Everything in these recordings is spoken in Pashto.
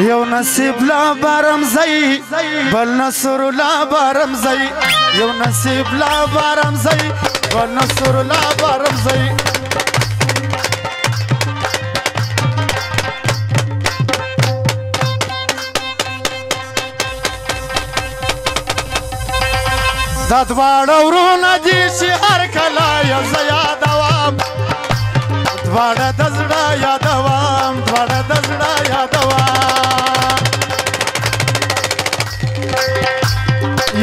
یو نصیب لا بارم زئی بل نصر لا بارم زئی یو نصیب لا بارم زئی بل نصر لا بارم زئی دا دواړه ورونه دي چې هر کله یو زه یادوم دواړه د زړه یادوم دواړه د زړه یادوم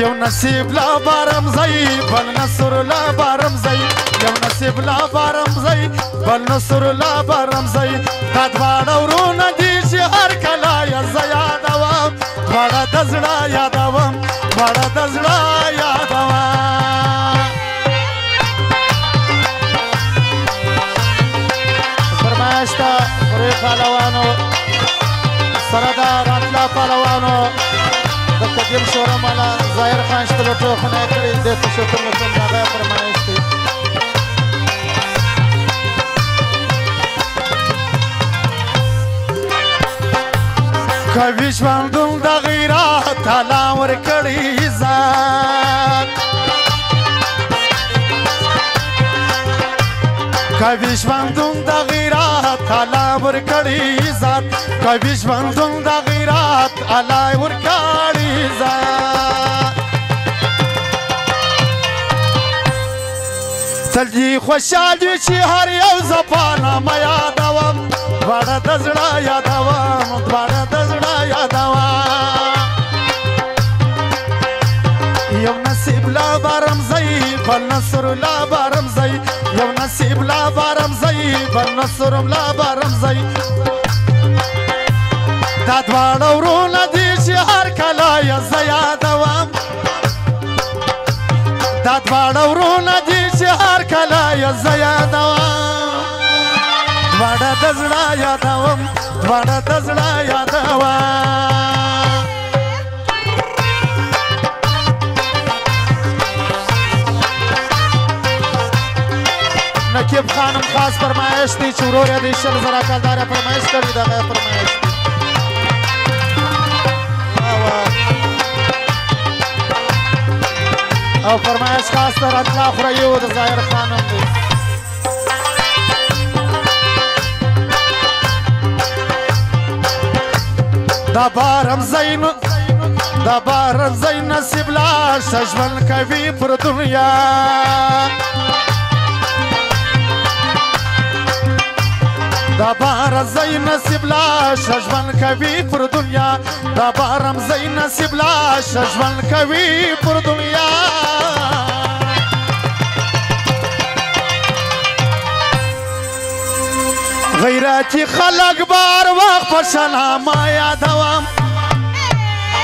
یو نصیب لا بارم زئی بل نصر لا بارم زئی یو نصیب لا بارم زئی بل نصر لا بارم زئی دا دواړه ورونه دي چې هر کله یو زه یادوم دواړه د زړه یادوم دواړه د زړه پهلوانو سره دا راتله پهلوانو د قدیم شورا مالا ظاهر خان شته ټوخونه یې کړي دې ته شکر وکړم د هغه فرمایش دی کوي ژوندون د غیرت تعالی ورکړي عزت کوي ژوندون د غیرت تعالی ورکړي عزت کوي ژوندون د غیرت تعالی ورکړي عزت تل دې خوشحال وي چې هر یو زپانامه یادوم دواړه د زړه یادوم دواړه د زړه یادوم یو نصیب لا بارم زئی بل نصر لا بارم زئی یو نصیب لا بارم زئی بل نصر لا بارم زئی دا دواړه ورونه دي چې هر کله یې زه یادوم دا دواړه ورونه دي چې هر کله یې زه یادوم دواړه د زړه یادوم دواړه د زړه یادوم نقیب خانم خاص فرمایش دی چې ورور یې د 100,000 کلداره فرمایش کړي د هغه فرمایش دی او فرمایش خاص تر اطلاع خورایو د ظاهر خانم دی دا بارم زین دا بارم زین نصیب لا ژوند کوي پر دنیا دا بارم زین نصیب لا ژوند کوي پر دنیا دا بارم زین نصیب لا ژوند کوي پر دنیا غیرتی خلق بار وخت په سلامه یادوم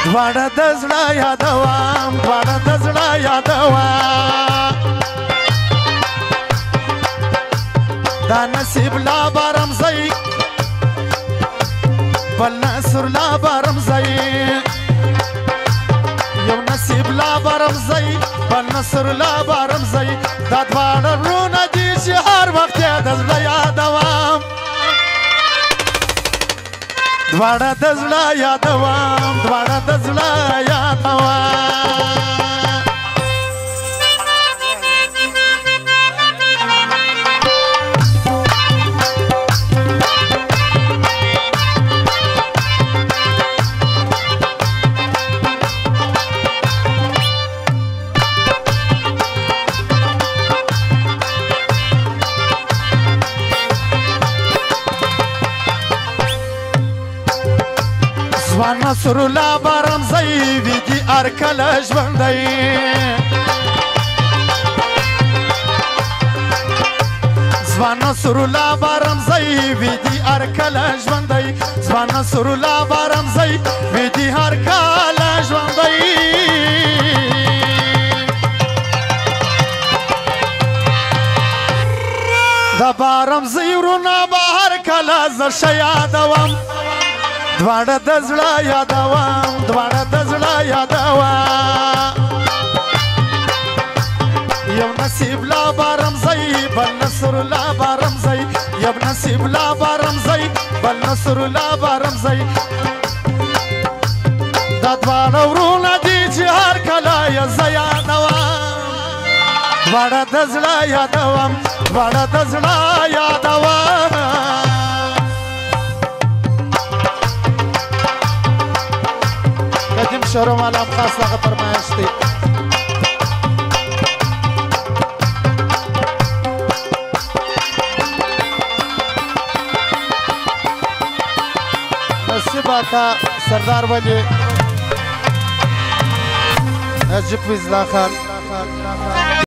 دواړه د زړه یادوم دواړه د زړه یادوم دا نصیب لا بارم زئی بل نصر لا بارم زئی یو نصیب لا بارم زئی بل نصر لا بارم زئی دا دواړه ورونه دي چې هر وخت یې د زړه یادوم دواړه د زړه یادوم دواړه د زړه یادوم نصر الله بارم زئی ویدی هر کله ژوندی ځوان نصر الله بارم زئی ویدی هر کله ژوندی ځوان نصر الله بارم زئی ویدی هر کله ژوندی دا بارم زئی ورونه به هر کله زه ښه یادوم دواړه د زړه یادوم دواړه د زړه یادوم یو نصیب لا بارم زئی بل نصر لا بارم زئی یو نصیب لا بارم زئی بل نصر لا بارم زئی دواړه د زړه یادوم دواړه د زړه یادوم قدیم شهرو مالام خاص هغه فرمایش دی نصیب آقا سردار ولی نجیب فضلا خان